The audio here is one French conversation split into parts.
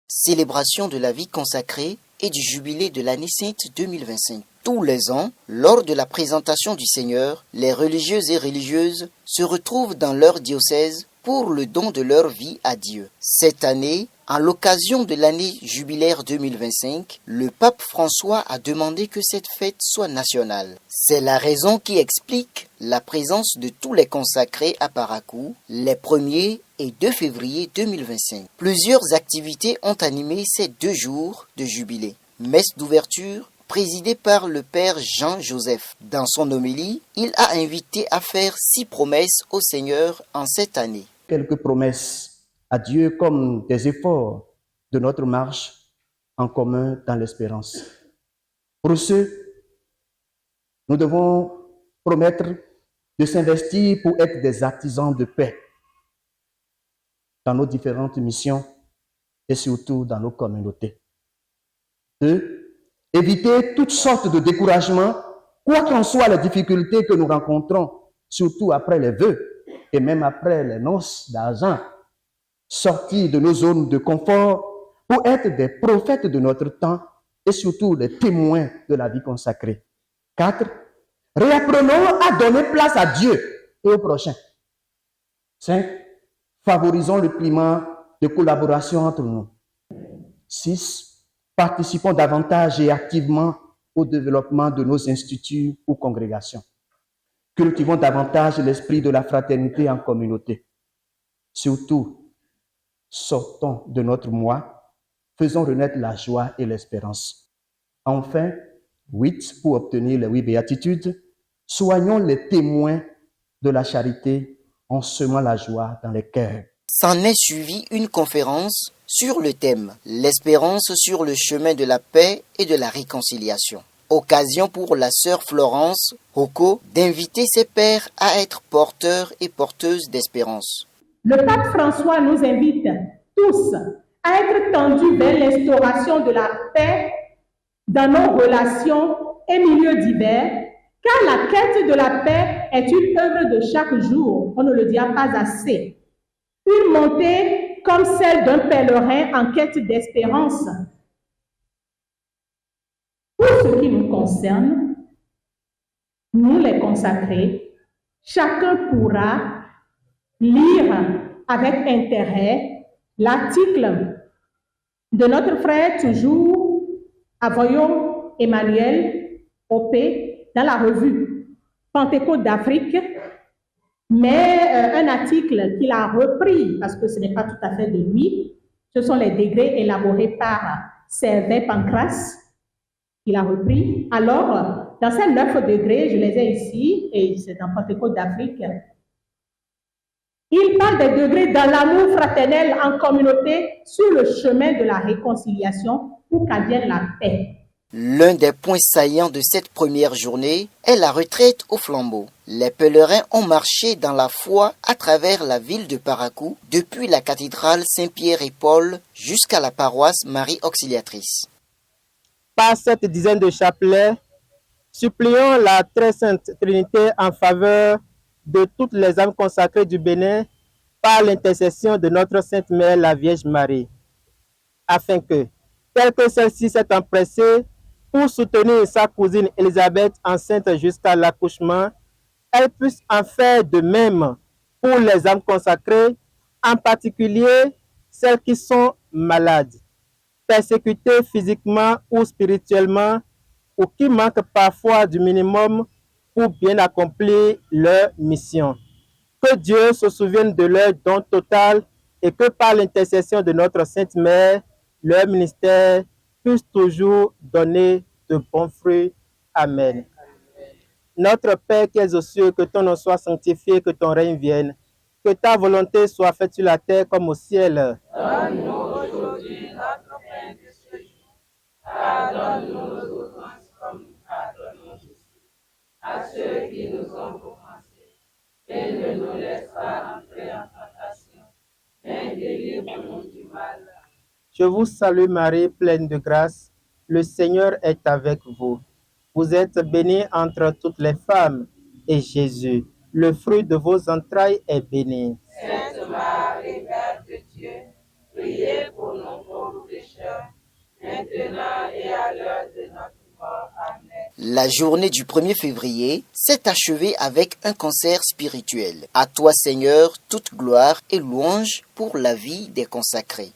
Célébration de la vie consacrée et du jubilé de l'année sainte 2025. Tous les ans, lors de la présentation du Seigneur, les religieux et religieuses se retrouvent dans leur diocèse pour le don de leur vie à Dieu. Cette année, à l'occasion de l'année jubilaire 2025, le pape François a demandé que cette fête soit nationale. C'est la raison qui explique la présence de tous les consacrés à Parakou les 1er et 2 février 2025. Plusieurs activités ont animé ces 2 jours de jubilé. Messe d'ouverture présidée par le père Jean-Joseph. Dans son homélie, il a invité à faire 6 promesses au Seigneur en cette année. Quelques promesses à Dieu comme des efforts de notre marche en commun dans l'espérance. Pour ce, nous devons promettre de s'investir pour être des artisans de paix dans nos différentes missions et surtout dans nos communautés. 2. Éviter toutes sortes de découragements, quoi qu'en soient les difficultés que nous rencontrons, surtout après les vœux et même après les noces d'argent. Sortir de nos zones de confort pour être des prophètes de notre temps et surtout des témoins de la vie consacrée. 4. Réapprenons à donner place à Dieu et au prochain. 5. Favorisons le climat de collaboration entre nous. 6. Participons davantage et activement au développement de nos instituts ou congrégations. Cultivons davantage l'esprit de la fraternité en communauté. Surtout, sortons de notre moi, faisons renaître la joie et l'espérance. Enfin, 8, pour obtenir les 8 béatitudes, soignons les témoins de la charité en semant la joie dans les cœurs. S'en est suivi une conférence sur le thème « L'espérance sur le chemin de la paix et de la réconciliation ». Occasion pour la sœur Florence Hoko d'inviter ses pères à être porteurs et porteuses d'espérance. Le pape François nous invite tous à être tendus vers l'instauration de la paix dans nos relations et milieux divers, car la quête de la paix est une œuvre de chaque jour, on ne le dira pas assez. Une montée comme celle d'un pèlerin en quête d'espérance. Pour ce qui nous concerne, nous les consacrés, chacun pourra lire avec intérêt l'article de notre frère toujours Avoyo Emmanuel Opé dans la revue Pentecôte d'Afrique, mais un article qu'il a repris, parce que ce n'est pas tout à fait de lui, ce sont les degrés élaborés par Servet Pancras, qu'il a repris. Alors, dans ces 9 degrés, je les ai ici, et c'est dans Pentecôte d'Afrique, il parle des degrés dans l'amour fraternel en communauté sur le chemin de la réconciliation pour qu'advienne la paix. L'un des points saillants de cette première journée est la retraite au flambeau. Les pèlerins ont marché dans la foi à travers la ville de Parakou, depuis la cathédrale Saint-Pierre et Paul jusqu'à la paroisse Marie Auxiliatrice. Par cette dizaine de chapelets, supplions la très sainte Trinité en faveur de toutes les âmes consacrées du Bénin par l'intercession de notre Sainte Mère, la Vierge Marie, afin que, tel que celle-ci s'est empressée pour soutenir sa cousine Élisabeth enceinte jusqu'à l'accouchement, elle puisse en faire de même pour les âmes consacrées, en particulier celles qui sont malades, persécutées physiquement ou spirituellement, ou qui manquent parfois du minimum pour bien accomplir leur mission. Que Dieu se souvienne de leur don total et que par l'intercession de notre Sainte Mère, leur ministère puisse toujours donner de bons fruits. Amen. Notre Père qui es aux cieux, que ton nom soit sanctifié, que ton règne vienne, que ta volonté soit faite sur la terre comme au ciel. Donne-nous aujourd'hui notre pain de ce jour. Pardonne-nous nos offenses comme nous pardonnons aussi à ceux qui nous ont offensés. Et ne nous laisse pas entrer en tentation, mais délivre-nous du mal. Je vous salue Marie, pleine de grâce. Le Seigneur est avec vous. Vous êtes bénie entre toutes les femmes, et Jésus, le fruit de vos entrailles est béni. Sainte Marie, Mère de Dieu, priez pour nous pauvres pécheurs, maintenant et à l'heure de notre mort. Amen. La journée du 1er février s'est achevée avec un concert spirituel. À toi Seigneur, toute gloire et louange pour la vie des consacrés.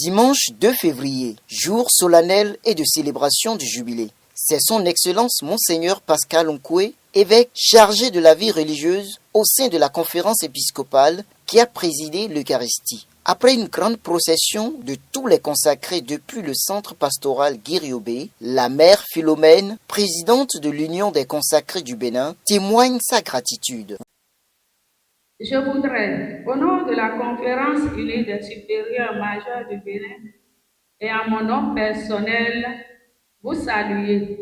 Dimanche 2 février, jour solennel et de célébration du jubilé. C'est son Excellence Monseigneur Pascal Onkoué, évêque chargé de la vie religieuse au sein de la conférence épiscopale, qui a présidé l'Eucharistie. Après une grande procession de tous les consacrés depuis le centre pastoral Guiriobé, la mère Philomène, présidente de l'Union des consacrés du Bénin, témoigne sa gratitude. Je voudrais, au nom de la Conférence unie des supérieurs majeurs du Bénin et en mon nom personnel, vous saluer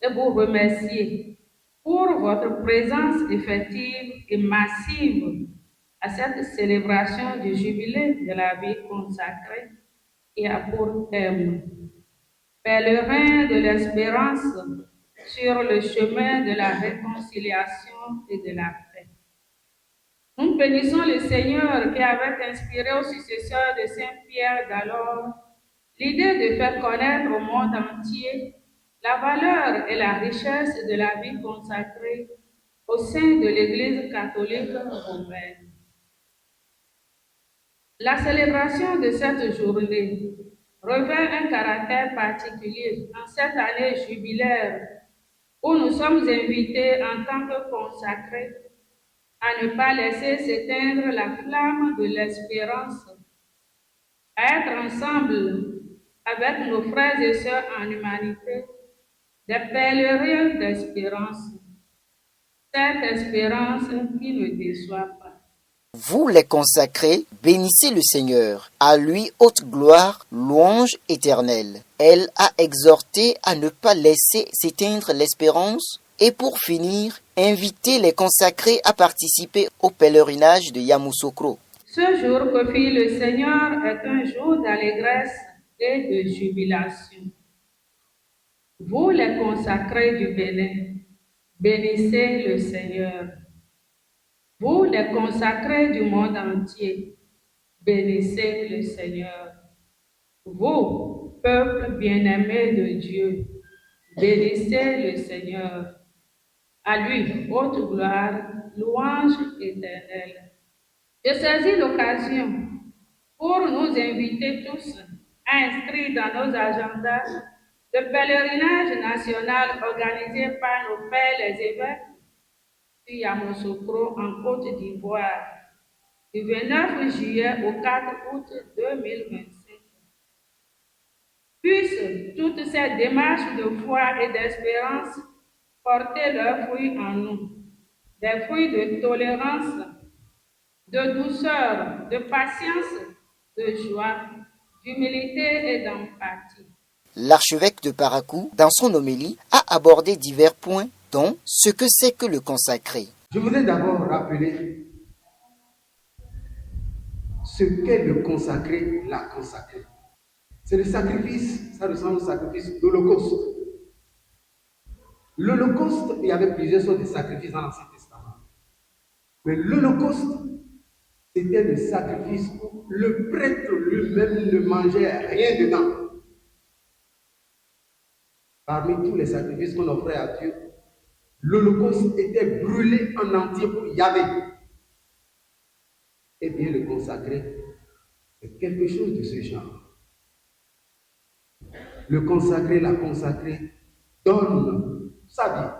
et vous remercier pour votre présence effective et massive à cette célébration du jubilé de la vie consacrée qui a pour thème pèlerin de l'espérance sur le chemin de la réconciliation et de la paix. Nous bénissons le Seigneur qui avait inspiré aux successeurs de Saint-Pierre d'alors l'idée de faire connaître au monde entier la valeur et la richesse de la vie consacrée au sein de l'Église catholique romaine. La célébration de cette journée revêt un caractère particulier en cette année jubilaire où nous sommes invités en tant que consacrés à ne pas laisser s'éteindre la flamme de l'espérance, à être ensemble avec nos frères et sœurs en humanité, des pèlerins d'espérance, cette espérance qui ne déçoit pas. Vous les consacrés, bénissez le Seigneur, à lui haute gloire, louange éternelle. Elle a exhorté à ne pas laisser s'éteindre l'espérance et pour finir, invitez les consacrés à participer au pèlerinage de Yamoussoukro. Ce jour que fit le Seigneur est un jour d'allégresse et de jubilation. Vous les consacrés du Bénin, bénissez le Seigneur. Vous les consacrés du monde entier, bénissez le Seigneur. Vous, peuple bien-aimé de Dieu, bénissez le Seigneur. À lui, haute gloire, louange éternelle. Je saisis l'occasion pour nous inviter tous à inscrire dans nos agendas le pèlerinage national organisé par nos pères les évêques sur Yamoussoukro en Côte d'Ivoire du 29 juillet au 4 août 2025. Puissent toutes ces démarches de foi et d'espérance porter leurs fruits en nous, des fruits de tolérance, de douceur, de patience, de joie, d'humilité et d'empathie. L'archevêque de Parakou, dans son homélie, a abordé divers points, dont ce que c'est que le consacré. Je voudrais d'abord rappeler ce qu'est le consacré, la consacrée. C'est le sacrifice, ça ressemble au sacrifice d'Holocauste. L'Holocauste, il y avait plusieurs sortes de sacrifices dans l'Ancien Testament. Mais l'Holocauste, c'était le sacrifice où le prêtre lui-même ne mangeait rien dedans. Parmi tous les sacrifices qu'on offrait à Dieu, l'Holocauste était brûlé en entier pour Yahvé. Eh bien, le consacré, c'est quelque chose de ce genre. Le consacré, la consacrée, donne sa vie,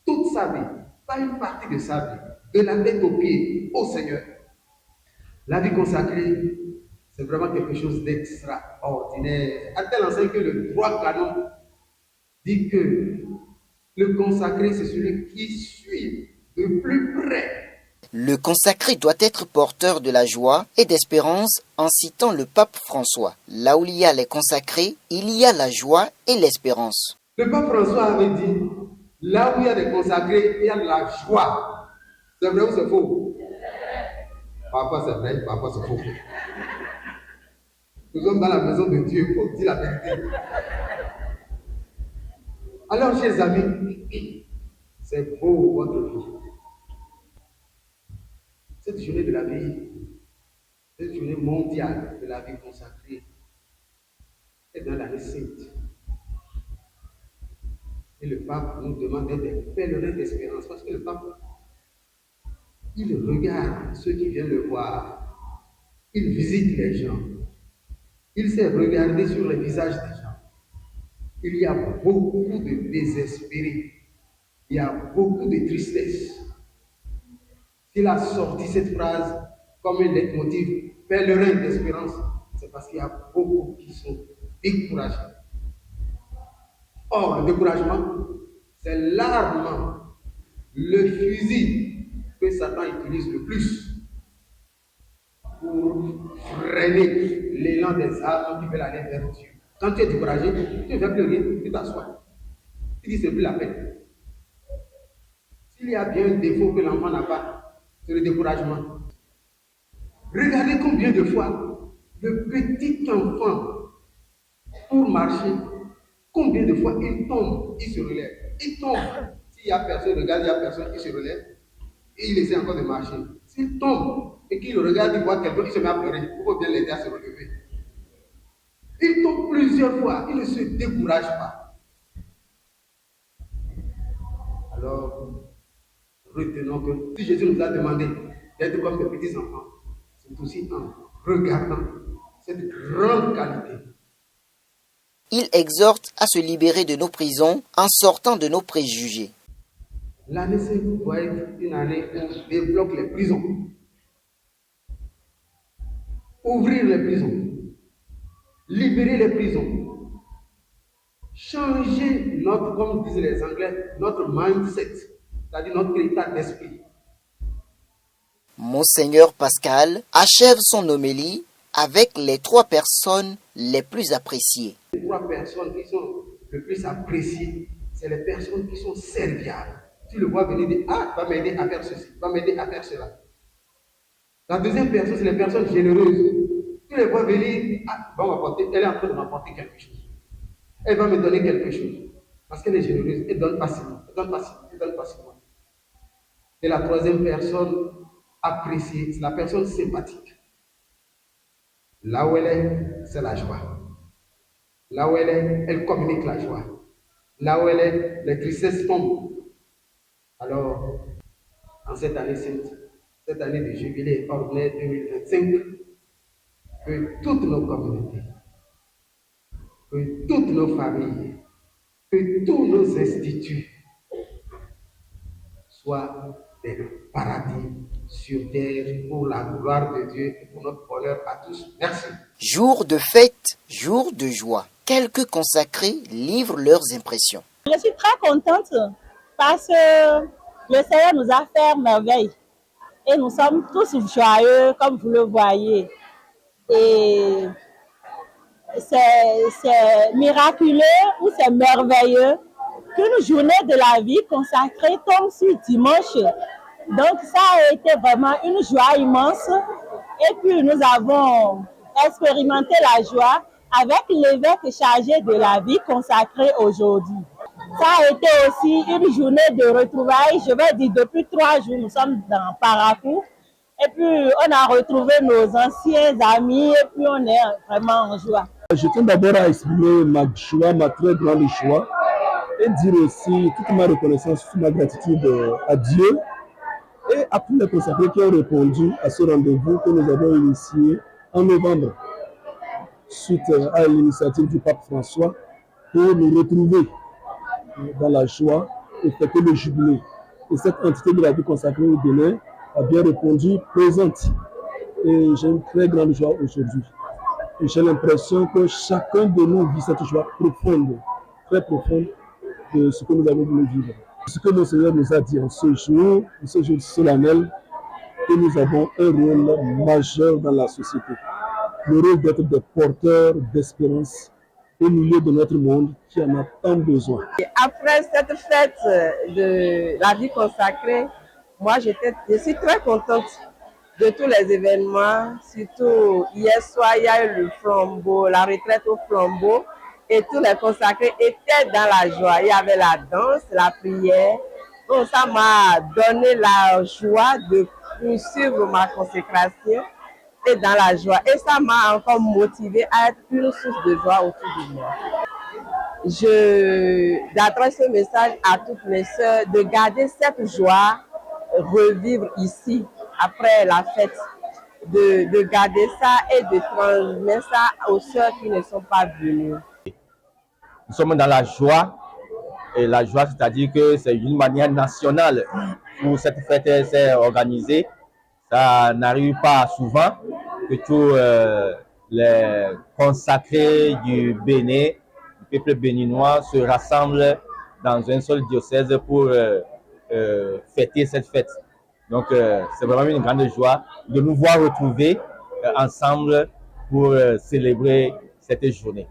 toute sa vie, pas une partie de sa vie, de la tête aux pieds, au Seigneur. La vie consacrée, c'est vraiment quelque chose d'extraordinaire. À tel enseigne que le droit canon dit que Le consacré, c'est celui qui suit de plus près. Le consacré doit être porteur de la joie et d'espérance en citant le pape François. Là où il y a les consacrés, il y a la joie et l'espérance. Le pape François avait dit, là où il y a des consacrés, il y a de la joie. C'est vrai ou c'est faux? Parfois c'est vrai, parfois c'est faux. Nous sommes dans la maison de Dieu pour dire la vérité. Alors, chers amis, c'est beau votre vie. Cette journée de la vie, cette journée mondiale de la vie consacrée, est dans l'année sainte. Et le pape nous demande d'être des pèlerins d'espérance, parce que le pape, il regarde ceux qui viennent le voir, il visite les gens, il sait regarder sur les visages des gens. Il y a beaucoup de désespérés, il y a beaucoup de tristesse. S'il a sorti cette phrase comme un leitmotiv, pèlerin d'espérance, c'est parce qu'il y a beaucoup qui sont découragés. Or, le découragement, c'est l'arme, le fusil que Satan utilise le plus pour freiner l'élan des âmes qui veulent aller vers Dieu. Quand tu es découragé, tu ne fais plus rien, tu t'assois. Tu dis c'est plus la peine. S'il y a bien un défaut que l'enfant n'a pas, c'est le découragement. Regardez combien de fois le petit enfant, pour marcher, combien de fois il tombe, il se relève. Il tombe. S'il n'y a personne, regarde, il n'y a personne, il se relève. Et il essaie encore de marcher. S'il tombe et qu'il regarde, il voit quelqu'un, il se met à pleurer. Il faut bien l'aider à se relever. Il tombe plusieurs fois, il ne se décourage pas. Alors, retenons que si Jésus nous a demandé d'être comme des petits enfants, c'est aussi en regardant cette grande qualité. Il exhorte à se libérer de nos prisons en sortant de nos préjugés. L'année sainte doit être une année où on débloque les prisons. Ouvrir les prisons. Libérer les prisons. Changer notre, comme disent les Anglais, notre mindset, c'est-à-dire notre état d'esprit. Monseigneur Pascal achève son homélie avec les 3 personnes les plus appréciées. Les 3 personnes qui sont le plus appréciées, c'est les personnes qui sont serviables. Tu le vois venir dire, ah, va m'aider à faire ceci, va m'aider à faire cela. La deuxième personne, c'est les personnes généreuses. Tu les vois venir, ah, va m'apporter, elle est en train de m'apporter quelque chose. Elle va me donner quelque chose. Parce qu'elle est généreuse, elle donne facilement, elle donne facilement, elle donne facilement. Et la troisième personne appréciée, c'est la personne sympathique. Là où elle est, c'est la joie. Là où elle est, elle communique la joie. Là où elle est, les tristesses tombent. Alors, en cette année sainte, cette année de jubilé ordinaire 2025, que toutes nos communautés, que toutes nos familles, que tous nos instituts soient des paradis sur terre pour la gloire de Dieu et pour notre bonheur à tous. Merci. Jour de fête, jour de joie. Quelques consacrés livrent leurs impressions. Je suis très contente parce que le Seigneur nous a fait merveille. Et nous sommes tous joyeux, comme vous le voyez. Et c'est miraculeux ou c'est merveilleux qu'une journée de la vie consacrée tombe sur dimanche. Donc ça a été vraiment une joie immense. Et puis nous avons expérimenté la joie avec l'évêque chargé de la vie consacrée aujourd'hui. Ça a été aussi une journée de retrouvailles. Je vais dire, depuis 3 jours, nous sommes dans Parakou. Et puis, on a retrouvé nos anciens amis et puis on est vraiment en joie. Je tiens d'abord à exprimer ma joie, ma très grande joie, et dire aussi toute ma reconnaissance, toute ma gratitude à Dieu et à tous les consacrés qui ont répondu à ce rendez-vous que nous avons initié en novembre, suite à l'initiative du pape François, pour nous retrouver dans la joie et fêter le jubilé. Et cette entité de la vie consacrée au Bénin a bien répondu présente. Et j'ai une très grande joie aujourd'hui. Et j'ai l'impression que chacun de nous vit cette joie profonde, très profonde, de ce que nous avons voulu vivre. Ce que le Seigneur nous a dit en ce jour solennel, que nous avons un rôle majeur dans la société. Le rôle d'être des porteurs d'espérance au milieu de notre monde qui en a tant besoin. Et après cette fête de la vie consacrée, moi je suis très contente de tous les événements. Surtout hier soir, il y a eu le flambeau, la retraite au flambeau, et tous les consacrés étaient dans la joie. Il y avait la danse, la prière. Donc ça m'a donné la joie de poursuivre ma consécration et dans la joie. Et ça m'a encore motivé à être une source de joie autour de moi. J'adresse ce message à toutes mes sœurs de garder cette joie, revivre ici après la fête, de garder ça et de transmettre ça aux sœurs qui ne sont pas venues. Nous sommes dans la joie, et la joie, c'est-à-dire que c'est une manière nationale où cette fête s'est organisée. Ça n'arrive pas souvent que tous les consacrés du Bénin, du peuple béninois, se rassemblent dans un seul diocèse pour fêter cette fête. Donc c'est vraiment une grande joie de nous voir retrouver ensemble pour célébrer cette journée.